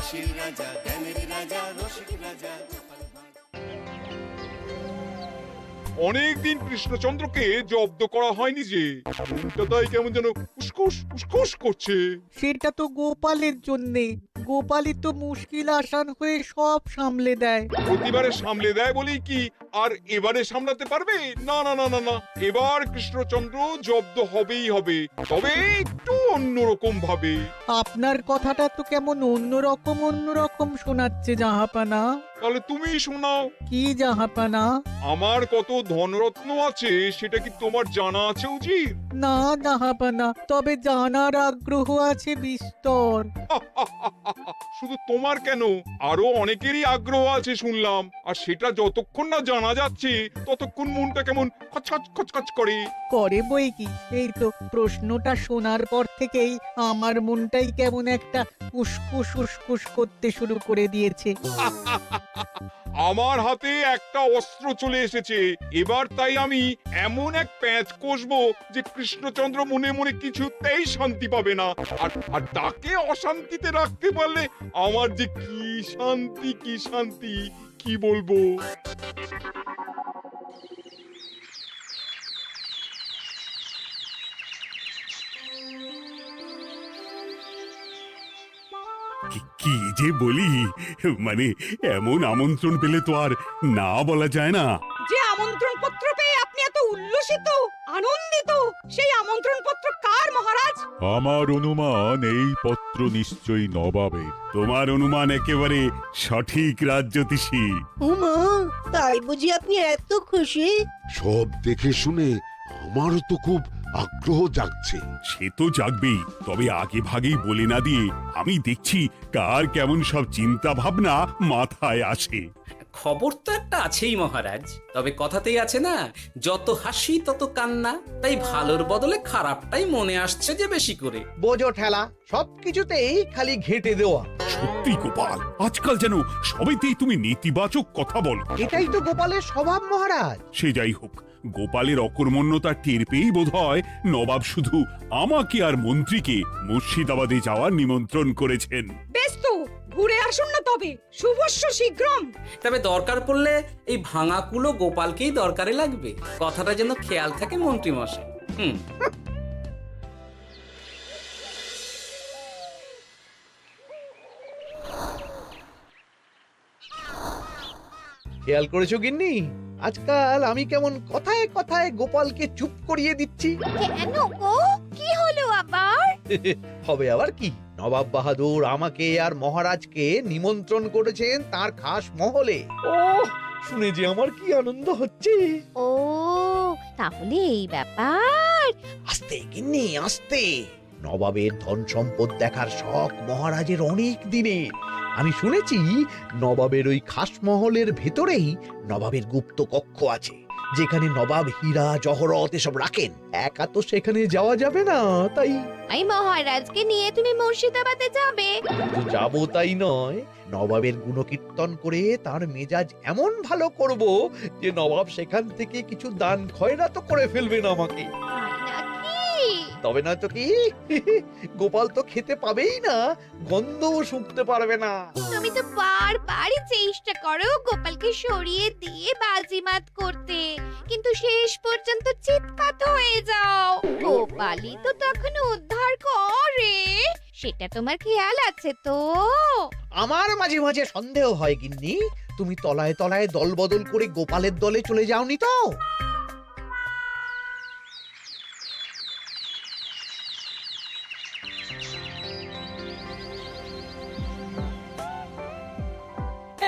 হাসির রাজা, জ্ঞানের রাজা, রসিক রাজা। অনেকদিন কৃষ্ণচন্দ্রকে জব্দ করা হয়নি যে, মনটা তাই কেমন যেন উসকুস উসকুস করছে। সেটা তো গোপালের জন্যে। গোপালই তো মুশকিল আসান হয়ে সব সামলে দেয়। প্রতিবারে সামলে দেয় বলেই কি আর এবারে সামলাতে পারবে? না না না না না, এবার কৃষ্ণচন্দ্র জব্দ হবেই হবে, তবে একটু অন্যরকম ভাবে। আপনার কথাটা তো কেমন অন্যরকম শোনাচ্ছে জাহাপানা। তাহলে তুমি শোনাও। কি জাহাপানা? আমার কত ধনরত্ন আছে সেটা কি তোমার জানা আছে উজির? না জাহাপানা, তবে জানার আগ্রহ আছে বিস্তর। শুধু তোমার কেন, আরো অনেকেরই আগ্রহ আছে শুনলাম, আর সেটা যতক্ষণ না জানা যাচ্ছে ততক্ষণ মনটা কেমন খচখচ খচখচ করে। করে বই কি, এই তো প্রশ্নটা শোনার পর থেকেই আমার মনটাই কেমন একটা উসকুস উসকুস করতে শুরু করে দিয়েছে। আমার হাতে একটা অস্ত্র চলে এসেছে এবার, তাই আমি এমন এক প্যাঁচ কষবো যে কৃষ্ণচন্দ্র মনে মনে কিছুতেই শান্তি পাবে না, আর তাকে অশান্তিতে রাখতে পারলে আমার যে কি শান্তি কি শান্তি, কি বলবো। কি যে বলি, মানে এমন আমন্ত্রণ পেলে তো আর না বলা যায় না। যে আমন্ত্রণ পত্র পেয়ে আপনি এত উল্লসিত আনন্দিত, সেই আমন্ত্রণ পত্র কার মহারাজ? আমার অনুমান এই পত্র নিশ্চয়ই নবাবের। তোমার অনুমান একেবারে সঠিক রাজ্যতীষী। উমা, তাই বুঝি আপনি এত খুশি? সব দেখে শুনে আমারও তো খুব আগ্রহ জাগছে। সে তো জাগবেই, তবে আগে ভাগেই বলে না দিয়ে আমি দেখছি কার কেমন সব চিন্তা ভাবনা মাথায় আসে। খবর তো একটা আছেই মহারাজ, তবে কথাতেই আছে না, যত হাসি তত কান্না, তাই ভালোর বদলে খারাপটাই মনে আসছে যে বেশি করে। বোঝো ঠেলা, সবকিছুতেই খালি ঘেঁটে দেওয়া। সত্যি গোপাল, আজকাল যেন সবেতেই তুমি নেতিবাচক কথা বলো। এটাই তো গোপালের স্বভাব মহারাজ। সে যাই হোক, গোপালের অকর্মণ্যতা টের পেয়েই বোধ হয় নবাব শুধু আমাকে আর মন্ত্রীকে মুর্শিদাবাদে যাওয়ার নিমন্ত্রণ করেছেন। বেশ তো, ঘুরে আসুন না তবে, শুভস্য শীঘ্রম। তবে দরকার পড়লে এই ভাঙা কুলো গোপালকেই দরকারে লাগবে, কথাটা যেন খেয়াল থাকে মন্ত্রী মশাই। খেয়াল করেছো গিন্নি, আজকাল আমি কেমন কথায় কথায় গোপালকে চুপ করিয়ে দিচ্ছি। কেন গো, কি হলো আবার? হবে আবার কি, নবাব বাহাদুর আমাকে আর মহারাজকে নিমন্ত্রণ করেছেন তার খাস মহলে। ও শুনে যে আমার কি আনন্দ হচ্ছে। ও তাহলে এই ব্যাপার। আস্তে গিন্নি আস্তে, নবাবের ধন সম্পদ দেখার শখ মহারাজের অনেক দিনের। আমি শুনেছি নবাবের ওই খাস মহলের ভেতরেই নবাবের গুপ্ত কক্ষ আছে, যেখানে নবাব হীরা জহরত এসব রাখেন। একা তো সেখানে যাওয়া যাবে না, তাই এই মহারাজকে নিয়ে তুমি মুর্শিদাবাদে যাবে? শুধু যাবো তাই নয়, নবাবের গুণকীর্তন করে তার মেজাজ এমন ভালো করব যে নবাব সেখান থেকে কিছু দান খয়রাত করে ফেলবেন আমাকে। তাই নাকি? তবে না তো কি, গোপাল তো খেতে পাবেই না, গন্ধও শুঁকতে পারবে না। তুমি তো বারবারই চেষ্টা করো গোপালকে সরিয়ে দিয়ে বাজিমাত করতে, কিন্তু শেষ পর্যন্ত চিৎপাত হয়ে যাও। গোপালই তো তখন উদ্ধার করে, সেটা তোমার খেয়াল আছে তো? আমার মাঝে মাঝে সন্দেহ হয় গিন্নি, তুমি তলায় তলায় দল বদল করে গোপালের দলে চলে যাওনি তো?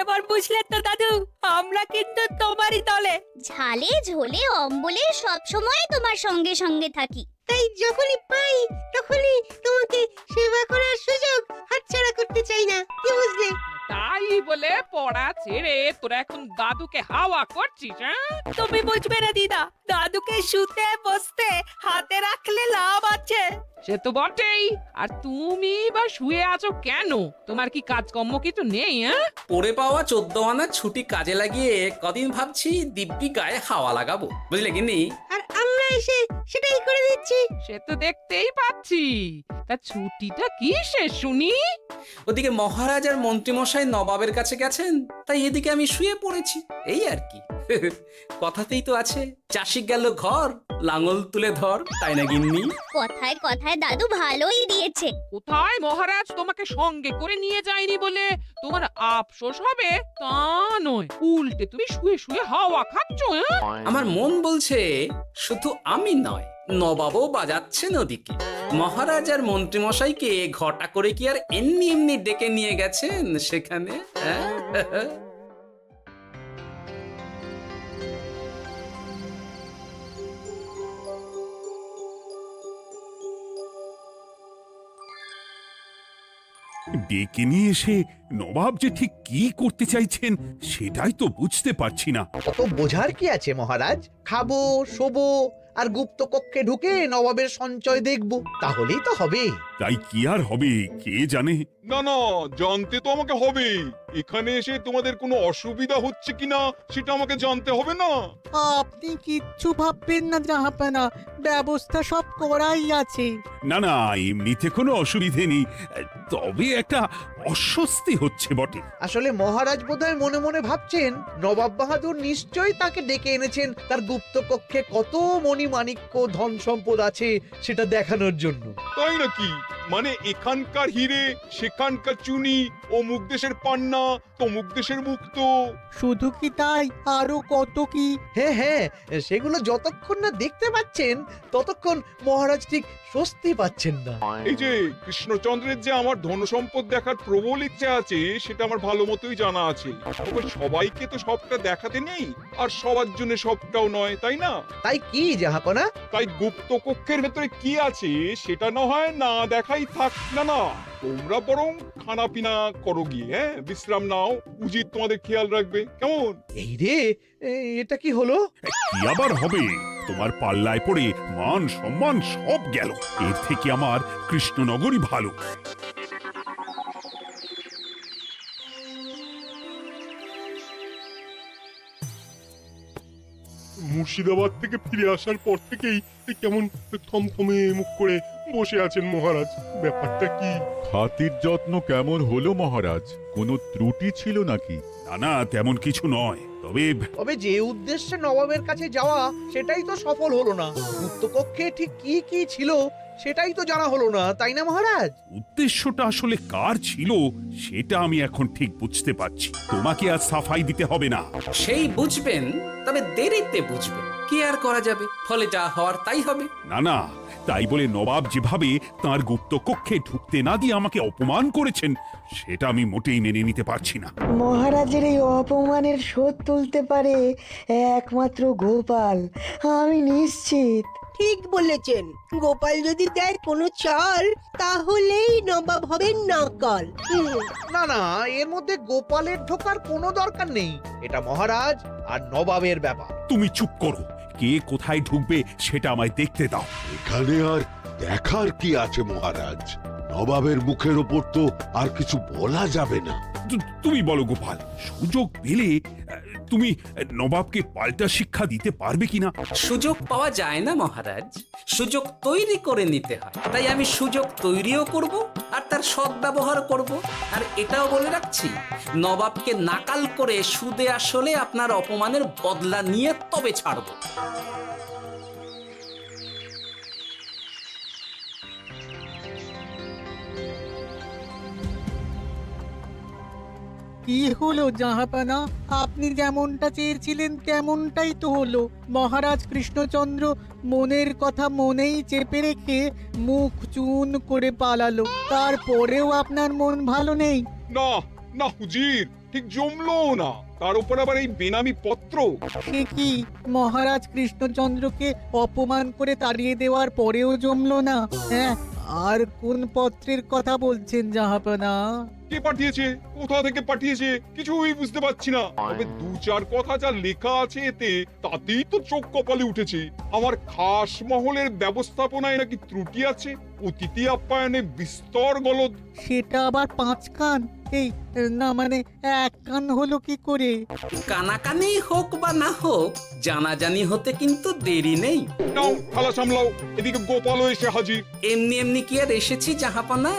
এবার বুঝলে তো দাদু, আমরা কিন্তু তোমারই দলে। ঝালে ঝোলে অম্বলে সব সময় তোমার সঙ্গে সঙ্গে থাকি। তাই যখনই পাই তখনই তোমাকে সেবা করার সুযোগ হাতছাড়া করতে চাই না, কি বুঝলে? তাই বলে পড়া ছেড়ে তোরা এখন দাদুকে হাওয়া করছিস? তুমি বুঝবে না দিদা, দাদুকে শুতে বসতে হাতে রাখলে লাভ আছে। সে তো বটেই। আর তুমি বা শুয়ে আছো কেন? তোমার কি কাজকর্ম কিছু নেই? হ্যাঁ, পড়ে পাওয়া 14 আনার ছুটি কাজে লাগিয়ে কদিন ভাবছি দিব্যি গায়ে হাওয়া লাগাবো, বুঝলে গিন্নি? আর আমরা এসে সেটাই করে দিচ্ছি। সে তো দেখতেই পাচ্ছি। তা ছুটিটা কি শেষ শুনি? ওদিকে মহারাজ আর মন্ত্রীমশাই নবাবের কাছে গেছেন, তাই এদিকে আমি শুয়ে পড়েছি, এই আর কি। কথাতেই তো আছে, চাষি গেল ঘর, লাঙল তুলে ধর, তাই না গিন্নি? কথায় কথায় দাদু ভালোই দিয়েছে। কোথায় মহারাজ তোমাকে সঙ্গে করে নিয়ে যায়নি বলে তোমার আফসোস হবে তা নয়, উল্টে তুমি শুয়ে শুয়ে হাওয়া খাচ্ছ। আমার মন বলছে শুধু আমি নয়, নবাবও বাজাচ্ছেন ওদিকে। মহারাজ আর মন্ত্রীমশাইকে ঘটা করে কি আর এমনি এমনি ডেকে নিয়ে গেছেন সেখানে? হ্যাঁ? ডেকে নিয়ে এসে নবাব যে ঠিক কি করতে চাইছেন সেটাই তো বুঝতে পারছি না। অত বোঝার কি আছে মহারাজ? খাবো, শোবো আর গুপ্ত কক্ষে ঢুকে নবাবের সঞ্চয় দেখব, তাহলেই তো হবে। তাই কি আর হবে কে জানে। না না, জানতে তো আমাকে হবে। এখানে এসে তোমাদের কোনো অসুবিধা হচ্ছে কিনা সেটা আমাকে জানতে হবে না? আপনি কিচ্ছু ভাববেন না জাহাপানা, ব্যবস্থা সব করাই আছে। না না, এমনিতে কোনো অসুবিধে নেই, তবে একটা অস্বস্তি হচ্ছে বটে। আসলে মহারাজ বোধহয় মনে মনে ভাবছেন নবাব বাহাদুর নিশ্চয়ই তাকে ডেকে এনেছেন তার গুপ্ত কক্ষে কত মণিমাণিক্য ধন সম্পদ আছে সেটা দেখানোর জন্য। তাই নাকি? মানে এখানকার হিরে, সেখানকার চুনি, অমুক দেশের পান্না, তমুক দেশের মুক্ত। শুধু কি তাই, আরো কত কি। হ্যাঁ হ্যাঁ, সেগুলো যতক্ষণ না দেখতে পাচ্ছেন ততক্ষণ মহারাজ ঠিক স্বস্তি পাচ্ছেন না। এই যে কৃষ্ণচন্দ্রের যে আমার ধন সম্পদ দেখার প্রবল ইচ্ছা আছে সেটা আমার ভালো মতোই জানা আছে। তবে সবাইকে তো সবটা দেখাতে নেই, আর সবার জন্য সবটাও নয়, তাই না? তাই কি জাহাপনা? তাই গুপ্ত কক্ষের ভেতরে কি আছে সেটা না হয় না দেখাই থাক। না না, তোমরা বরং খানা পিনা করো গিয়ে, হ্যাঁ, বিশ্রাম নাও। উজিত তোমাদের খেয়াল রাখবে, কেমন? এই রে, এটা কি হলো? কি আবার হবে? তোমার পাল্লায় পড়ে মান সম্মান সব গেল। এর থেকে আমার কৃষ্ণনগরই ভালো। মুর্শিদাবাদ থেকে ফিরে আসার পর থেকেই কেমন থমথমে মুখ করে বসে আছেন মহারাজ। ব্যাপারটা কি? খাতির যত্ন কেমন হলো মহারাজ? কোনো ত্রুটি ছিল নাকি? না না, তেমন কিছু নয়, তবে যে উদ্দেশ্যে নবাবের কাছে যাওয়া সেটাই তো সফল হলো না। গুপ্ত কক্ষে ঠিক কি কি ছিল সেটাই তো জানা হলো না, তাই না মহারাজ? উদ্দেশ্যটা আসলে কার ছিল সেটা আমি এখন ঠিক বুঝতে পারছি। তোমাকে আর সাফাই দিতে হবে না। সেই বুঝবেন, তবে দেরিতে বুঝবেন। কি আর করা যাবে, ফলে যা হওয়ার তাই হবে। না না, তাই বলে নবাব যেভাবে তার গুপ্ত কক্ষে ঢুকতে না দিয়ে আমাকে অপমান করেছেন সেটা আমি মোটেই মেনে নিতে পারছি না। মহারাজের এই অপমানের শোধ তুলতে পারে একমাত্র গোপাল, আমি নিশ্চিত। ঠিক বলেছেন, গোপাল যদি দেয় কোনো চাল তাহলেই নবাব হবেন নকল। না না, এর মধ্যে গোপালের ঢোকার কোনো দরকার নেই। এটা মহারাজ আর নবাবের ব্যাপার। তুমি চুপ করো, কে কোথায় ঢুকবে সেটা আমায় দেখতে দাও। এখানে আর দেখার কি আছে মহারাজ? নবাবের মুখের ওপর তো আর কিছু বলা যাবে না। তুমি বলো গোপাল, সুযোগ পেলে তুমি নবাবকে পাল্টা শিক্ষা দিতে পারবে কিনা? সুযোগ পাওয়া যায় না মহারাজ, সুযোগ তৈরি করে নিতে হয়। তাই আমি সুযোগ তৈরিও করব আর তার সদ্ব্যবহার করব। আর এটাও বলে রাখছি, নবাবকে নাকাল করে সুদে আসলে আপনার অপমানের বদলা নিয়ে তবে ছাড়ব। কি হলো জাহাপানা, আপনি যেমনটা চেয়েছিলেন তেমনটাই তো হলো। মহারাজ কৃষ্ণচন্দ্র মনের কথা মনেই চেপে রেখে মুখ চুন করে পালালো, তারপরেও আপনার মন ভালো নেই? না না হুজির, ঠিক জমলো না। তার উপর আবার এই বেনামি পত্র। সে কি, মহারাজ কৃষ্ণচন্দ্রকে অপমান করে তাড়িয়ে দেওয়ার পরেও জমলো না? হ্যাঁ, আর কোন পত্রের কথা বলছেন জাহাপানা? কে পাঠিয়েছে, কোথা থেকে পাঠিয়েছে কিছুই বুঝতে পারছি না। তবে দু চার কথা যা লেখা আছে এতে, তাতেই তো চোখ কপালে উঠেছে। আমার খাস মহলের ব্যবস্থাপনায় নাকি ত্রুটি আছে। অতিথি আপ্যায়নে বিস্তর গলদ। সেটা আবার 5 কান? এই না মানে 1 কান হলো কি করে? কানাকানি হোক বা না হোক, জানাজানি হতে কিন্তু দেরি নেই। নাও থালা সামলাও, এদিকে গোপালও এসে হাজির। এমনি এমনি কি আর এসেছি জাহাপানা?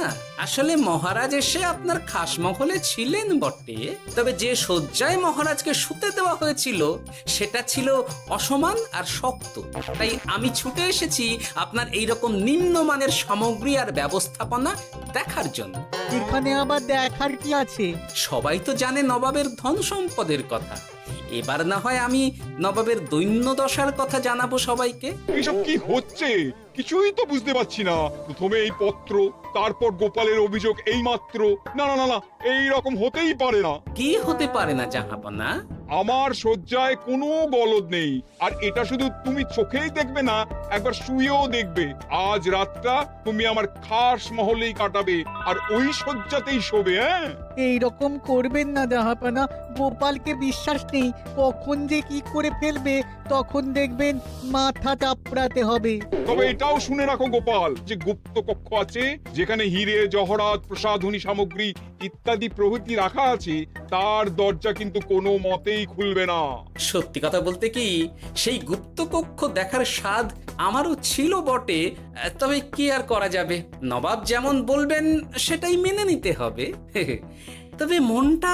আসলে মহারাজ এসে আপনার খাস মহলে ছিলেন বটে, তবে যে শয্যায় মহারাজকে শুতে দেওয়া হয়েছিল সেটা ছিল অসমান আর শক্ত। তাই আমি ছুটে এসেছি আপনার এইরকম নিম্নমানের সামগ্রী আর ব্যবস্থাপনা দেখার জন্য। এখানে আবার দেখার কি আছে? সবাই তো জানে নবাবের ধন সম্পদের কথা, এবার না হয় আমি নবাবের দৈন্য দশার কথা জানাবো সবাইকে। এইসব কি হচ্ছে কিছুই তো বুঝতে পারছি না। প্রথমে এই পত্র, তারপর গোপালের অভিযোগ এই মাত্র। না না না না, এই রকম হতেই পারে না। কি হতে পারে না জাহাপনা? আমার শয্যায় কোনো গলদ নেই, আর এটা শুধু তুমি চোখেই দেখবে না, একবার শুয়েও দেখবে। আজ রাতটা তুমি আমার খাস মহলেই কাটাবে, আর ওই শয্যাতেই শোবে। হ্যাঁ, এই রকম করবেন না জাহাপানা, গোপালকে বিশ্বাস নেই, কখন যে কি করে ফেলবে তখন দেখবেন মাথা চাপড়াতে হবে। তবে এটাও শুনে রাখো গোপাল, যে গুপ্ত কক্ষ আছে যেখানে হিরে জহরাত প্রসাধনী সামগ্রী ইত্যাদি প্রভৃতি রাখা আছে, তার দরজা কিন্তু কোনো মতেই খুলবে না। সত্যি কথা বলতে কি, সেই গুপ্তকক্ষ দেখার স্বাদ আমারও ছিল বটে, তবে কি আর করা যাবে, নবাব যেমন বলবেন সেটাই মেনে নিতে হবে। তবে মনটা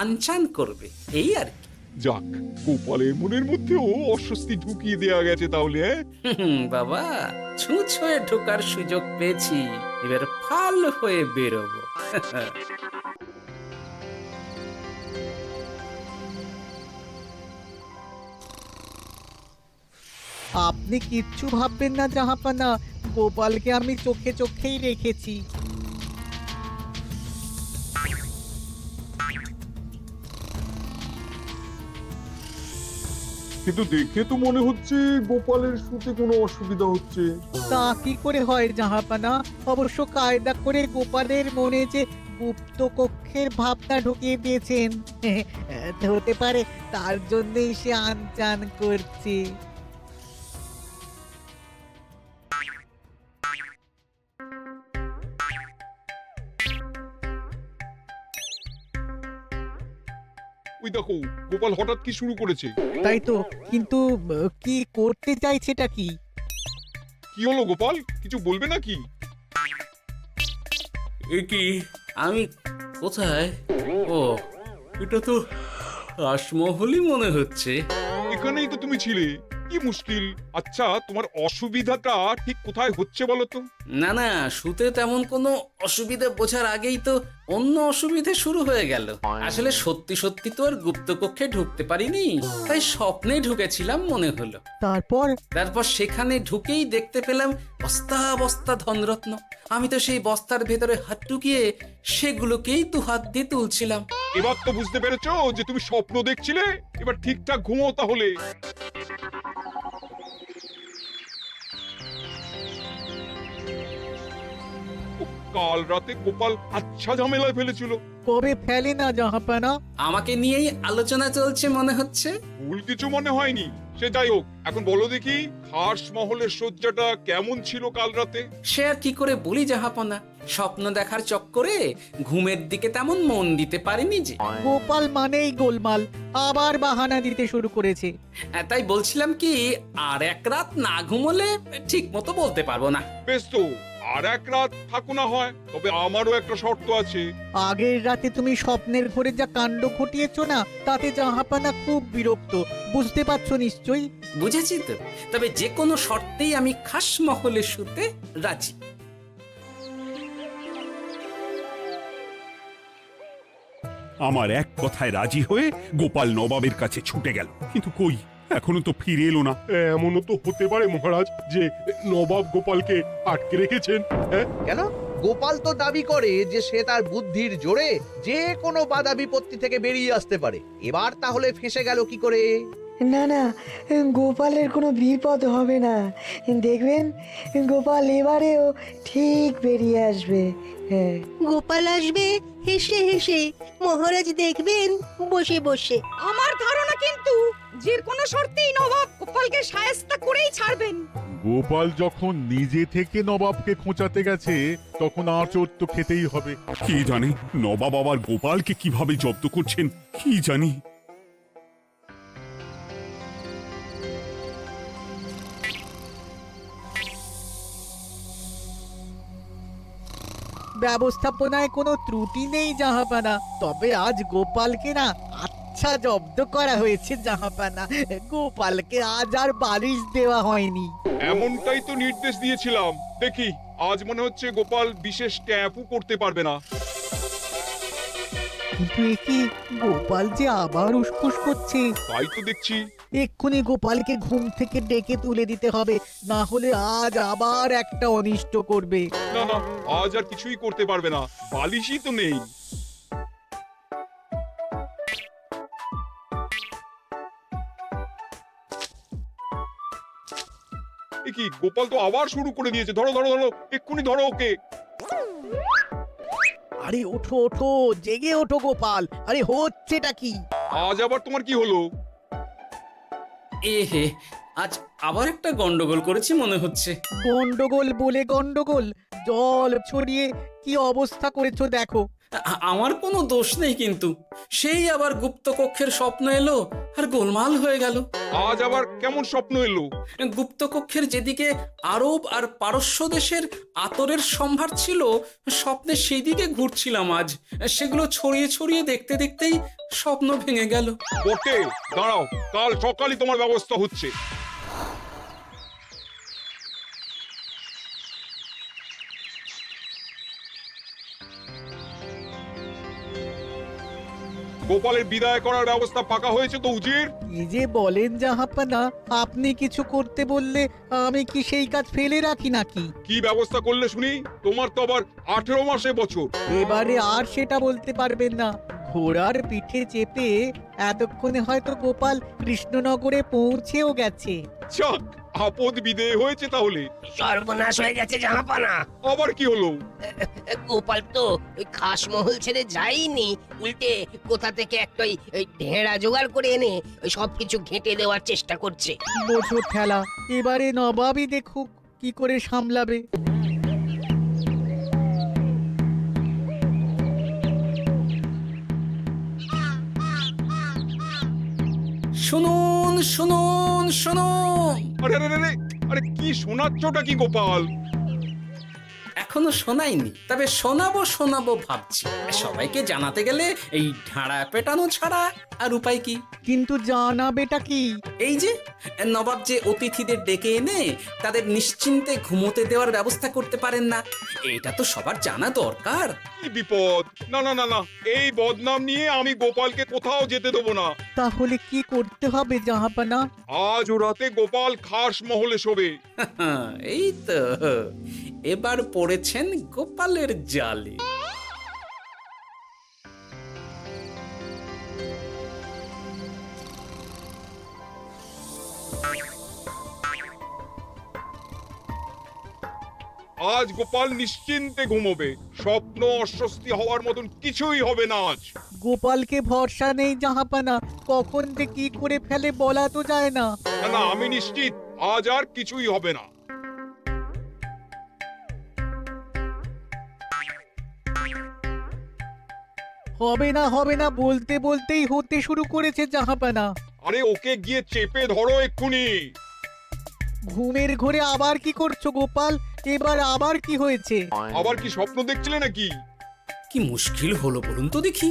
আনচান করবে, এই আর কি। যাক, গোপালের মনের মধ্যেও অস্বস্তি ঢুকিয়ে দেয়া গেছে তাহলে। বাবা, ছুঁচ হয়ে ঢোকার সুযোগ পেয়েছি, এবার ফাল হয়ে বেরোবো। আপনি কিচ্ছু ভাববেন না জাহাপানা, গোপালকে আমি চোখে চোখেই রেখেছি। কিন্তু দেখে তো মনে হচ্ছে গোপালের শুতে কোনো অসুবিধা হচ্ছে। তা কি করে হয় জাহাপানা? অবশ্য কায়দা করে গোপালের মনে যে গুপ্ত কক্ষের ভাবনা ঢুকিয়ে দিয়েছেন, হতে পারে তার জন্যই সে আনচান করছে। ওই দেখো, গোপাল হঠাৎ কি শুরু করেছে। তাই তো, কিন্তু কি করতে চাইছেটা কি? কি হলো গোপাল, কিছু বলবে নাকি? এ কি, আমি কোথায়? ও, এটা তো রাসমহলই মনে হচ্ছে। এখানেই তো তুমি ছিলে, কি মুশকিল। আচ্ছা, তোমার অসুবিধাটা ঠিক কোথায় হচ্ছে বলো তো? না না, শুতে তেমন কোনো অসুবিধা বোঝার আগেই তো অন্য অসুবিধে শুরু হয়ে গেল। আসলে সত্যি সত্যি তো আর গুপ্তকক্ষে ঢুকতে পারিনি, তাই স্বপ্নে ঢুকেছিলাম মনে হলো। তারপর সেখানে ঢুকেই দেখতে পেলাম বস্তা বস্তা ধনরত্ন। আমি তো সেই বস্তার ভেতরে হাত ঢুকিয়ে সেগুলোকেই তো হাত দিয়ে তুলছিলাম। এবার তো বুঝতে পেরেছো যে তুমি স্বপ্ন দেখছিলে। এবার ঠিকঠাক ঘুমো তাহলে। কাল রাতে গোপাল আচ্ছা ঝামেলায় ফেলেছিল। কবে ফেলে না জাহাপানা? আমাকে নিয়েই আলোচনা চলছে মনে হচ্ছে। ভুল কিছু মনে হয়নি, সে যাই হোক। এখন বলো দেখি, খাস মহলের শয্যাটা কেমন ছিল কাল রাতে? সে আর কি করে বলি জাহাপনা, স্বপ্ন দেখার চক্করে ঘুমের দিকে তেমন মন দিতে পারিনি যে। গোপাল মানেই গোলমাল, আবার বাহানা দিতে শুরু করেছে। তাই বলছিলাম কি, আর এক রাত না ঘুমোলে ঠিক মতো বলতে পারবো না। বেশ তো, আর এক রাত থাকো না হয়, তবে আমারও একটা শর্ত আছে। আগের রাতে তুমি স্বপ্নের ঘরে যা কাণ্ড ঘটিয়েছো না, তাতে জাহাপানা খুব বিরক্ত, বুঝতে পারছো নিশ্চয়ই। বুঝেছি তো, তবে যে কোনো শর্তেই আমি খাস মহলে শুতে রাজি। আমার এক কথায় রাজি হয়ে গোপাল নবাবের কাছে ছুটে গেল, কিন্তু কই, এখনো তো ফিরে এলো না। এমনও তো হতে পারে মহারাজ যে নবাব গোপালকে আটকে রেখেছেন। হ্যাঁ, কেন? গোপাল তো দাবি করে যে সে তার বুদ্ধির জোরে যে কোনো বাধা বিপত্তি থেকে বেরিয়ে আসতে পারে। এবার তাহলে ফেঁসে গেল কি করে? না না, গোপালের কোনো বিপদ হবে না, দেখবেন গোপাল এবারেও ঠিক বেরিয়ে আসবে। হ্যাঁ, গোপাল আসবে হেসে হেসে, মহারাজ দেখবেন বসে বসে। আমার ধারণা কিন্তু যে কোনো শর্তেই নবাব গোপালকে শায়েস্তা করেই ছাড়বেন। গোপাল যখন নিজে থেকে নবাবকে খোঁচাতে গেছে তখন আঁচড় তো খেতেই হবে। কি জানে নবাব আবার গোপালকে কিভাবে জব্দ করছেন কি জানি। ব্যবস্থাপনায় কোনো ত্রুটি নেই জাহাপানা, তবে আজ গোপালকে না আচ্ছা জব্দ করা হয়েছে জাহাপানা। গোপালকে আজ আর বালিশ দেওয়া হয়নি। এমনটাই তো নির্দেশ দিয়েছিলাম। দেখি আজ মনে হচ্ছে গোপাল বিশেষ ট্যাপও করতে পারবে না। কিন্তু এ কি, গোপাল যে আবার উসখুস করছে। তাই তো দেখছি। এক্ষুনি গোপালকে ঘুম থেকে ডেকে তুলে দিতে হবে, না হলে আজ আবার একটা অনিষ্ট করবে। না না, আজ আর কিছুই করতে পারবে না, বালিশই তো নেই। এ কি, গোপাল তো আবার শুরু করে দিয়েছে। ধরো ধরো ধরো, এক্ষুনি ধরো ওকে। আরে ওঠো ওঠো, জেগে ওঠো গোপাল। আরে হচ্ছেটা কি? আজ আবার তোমার কি হলো? এ হে, আজ আবার একটা গন্ডগোল করেছি মনে হচ্ছে। গন্ডগোল বলে গন্ডগোল, জল ছড়িয়ে কি অবস্থা করেছো দেখো। আমার কোনো দোষ নেই, কিন্তু সেই আবার গুপ্তকক্ষের স্বপ্ন এলো আর গোলমাল হয়ে গেল। আজ আবার কেমন স্বপ্ন এলো? গুপ্তকক্ষের যেদিকে আরব আর পারস্য দেশের আতরের সম্ভার ছিল, স্বপ্নে সেই দিকে ঘুরছিলাম আজ। সেগুলো ছড়িয়ে ছড়িয়ে দেখতে দেখতেই স্বপ্ন ভেঙে গেল। বটে, দাঁড়াও, কাল সকালই তোমার ব্যবস্থা হচ্ছে। গোপালের বিদায় করার ব্যবস্থা পাকা হয়েছে তো উজির? কি যে বলেন জাহাপানা, আপনি কিছু করতে বললে আমি কি সেই কাজ ফেলে রাখি নাকি? কি ব্যবস্থা করলে শুনি? তোমার তো আবার 18 মাসে বছর। এবারে আর সেটা বলতে পারবেন না। ঘোড়ার পিঠে চেপে এতক্ষণে হয়তো গোপাল কৃষ্ণনগরে পৌঁছেও গেছে। যাক, আপদ বিদেয় হয়েছে তাহলে। সর্বনাশ হয়ে গেছে জাহাপানা। আবার কি হলো? গোপাল তো ওই খাসমহল ছেড়ে যায়নি, উল্টে কোথা থেকে একটা ওই ঢেড়া জোগাড় করে এনে ওই সবকিছু ঘেঁটে দেওয়ার চেষ্টা করছে। বোঝো ঠেলা, এবারে নবাবই দেখুক কি করে সামলাবে। শুনুন শুনুন শুনুন, আরে আরে আরে, আরে কি শোনাচ্ছটা কি গোপাল? এখনো শোনাইনি, তবে শোনাবো শোনাবো ভাবছি। সবাইকে জানাতে গেলে এই ঢাড়া পেটানো ছাড়া আর উপায় কি? কিন্তু জানাবেটা কি? এই যে নবাব যে অতিথিদের ডেকে এনে তাদের নিশ্চিন্তে ঘুমোতে দেওয়ার ব্যবস্থা করতে পারেন না, এটা তো সবার জানা দরকার। কি বিপদ! না না না না, এই বদনাম নিয়ে আমি গোপালকে কোথাও যেতে দেবো না। তাহলে কি করতে হবে জাহাপানা? আজ ও রাতে গোপাল খাস মহলে শোবে। এই তো এবার পড়েছেন গোপালের জালে। আজ গোপাল নিশ্চিন্তে ঘুমোবে। স্বপ্ন অস্বস্তি হওয়ার মতন কিছুই হবে না আজ। গোপালকে ভরসা নেই জাহাপানা, কখন যে কি করে ফেলে বলা তো যায় না। না না, আমি নিশ্চিত আজ আর কিছুই হবে না। হবে না বলতে বলতেই হতে শুরু করেছে জাহাপানা। আরে ওকে গিয়ে চেপে ধরো এক্ষুনি। ঘুমের ঘোরে আবার কি করছো গোপাল? এবার আবার কি হয়েছে? আবার কি স্বপ্ন দেখছিলে নাকি? কি মুশকিল হলো বলুন তো দেখি।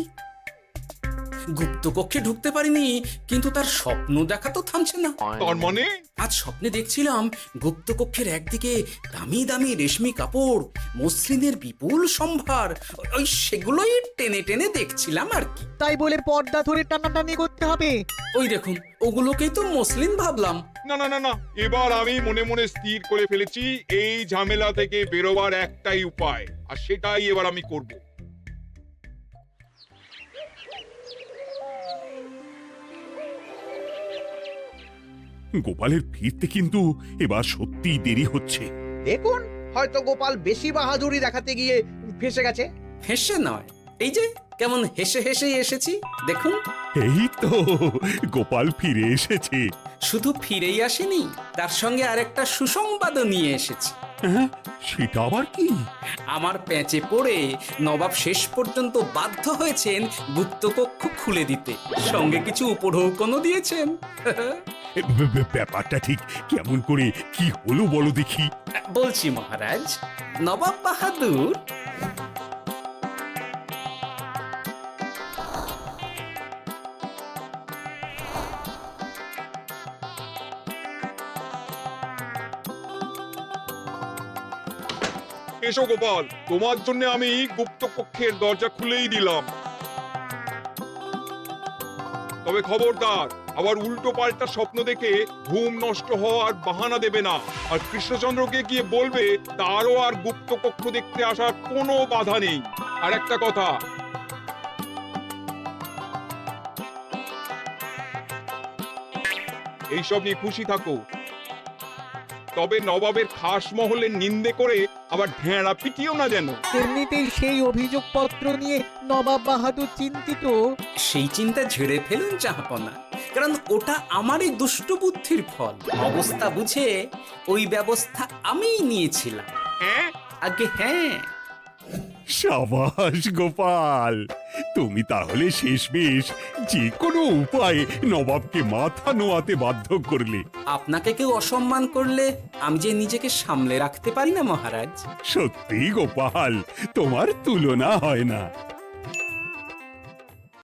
গুপ্তকক্ষে ঢুকতে পারিনি, কিন্তু তার স্বপ্ন দেখা তো থামছে না। তার মানে? আজ স্বপ্নে দেখছিলাম গুপ্তকক্ষের একদিকে দামি দামি রেশমি কাপড়, মসলিনের বিপুল সম্ভার, ওই সেগুলোই টেনে টেনে দেখছিলাম আর কি। তাই বলে পর্দা ধরে টানাটানি করতে হবে? ওই দেখুন, ওগুলোকেই তো মসলিন ভাবলাম। না না না না, এবার আমি মনে মনে স্থির করে ফেলেছি এই ঝামেলা থেকে বেরোবার একটাই উপায়, আর সেটাই এবার আমি করব। গোপালের ফিরতে কিন্তু এবার সত্যিই দেরি হচ্ছে। দেখুন, হয়তো গোপাল বেশি বাহাদুরি দেখাতে গিয়ে ফেসে গেছে। হেসে নয়, এই যে কেমন হেসে হেসেই এসেছি দেখুন। এই তো গোপাল ফিরে এসেছে। শুধু ফিরেই আসেনি, তার সঙ্গে আরেকটা সুসংবাদও নিয়ে এসেছি। হ্যাঁ, সেটা আবার কি? আমার প্যাঁচে পড়ে নবাব শেষ পর্যন্ত বাধ্য হয়েছেন গুপ্তকক্ষ খুলে দিতে, সঙ্গে কিছু উপঢৌকনও দিয়েছেন। ব্যাপারটা ঠিক কেমন করে কি হলো বলো দেখি। বলছি মহারাজ, নবাব বাহাদুর এসো গোপাল, তোমার জন্য আমি গুপ্ত কক্ষের দরজা খুলেই দিলাম। তবে খবরদার, আবার উল্টো পাল্টা স্বপ্ন দেখে ঘুম নষ্ট হওয়ার বাহানা দেবে না। আর কৃষ্ণচন্দ্রকে গিয়ে বলবে তারও আর গুপ্ত কক্ষ দেখতে আসার কোনো বাধা নেই। আর একটা কথা, এইসব নিয়ে খুশি থাকো, তবে নবাবের খাস মহলের নিন্দে করে আবার ঢেঁড়া পিটিও না যেন। এমনিতেই সেই অভিযোগপত্র নিয়ে নবাব বাহাদুর চিন্তিত। সেই চিন্তা ঝেড়ে ফেলুন জাহাপনা, কারণ ওটা আমারই দুষ্ট বুদ্ধির ফল। অবস্থা বুঝে ওই ব্যবস্থা আমিই নিয়েছিলাম। হ্যাঁ, আগে হ্যাঁ। সাবাস গোপাল, তুমি তাহলে শেষমেশ যে কোনো উপায়ে নবাবকে মাথা নোয়াতে বাধ্য করলে। আপনাকে কেউ অসম্মান করলে আমি যে নিজেকে সামলে রাখতে পারি না মহারাজ। সত্যি গোপাল, তোমার তুলনা হয় না।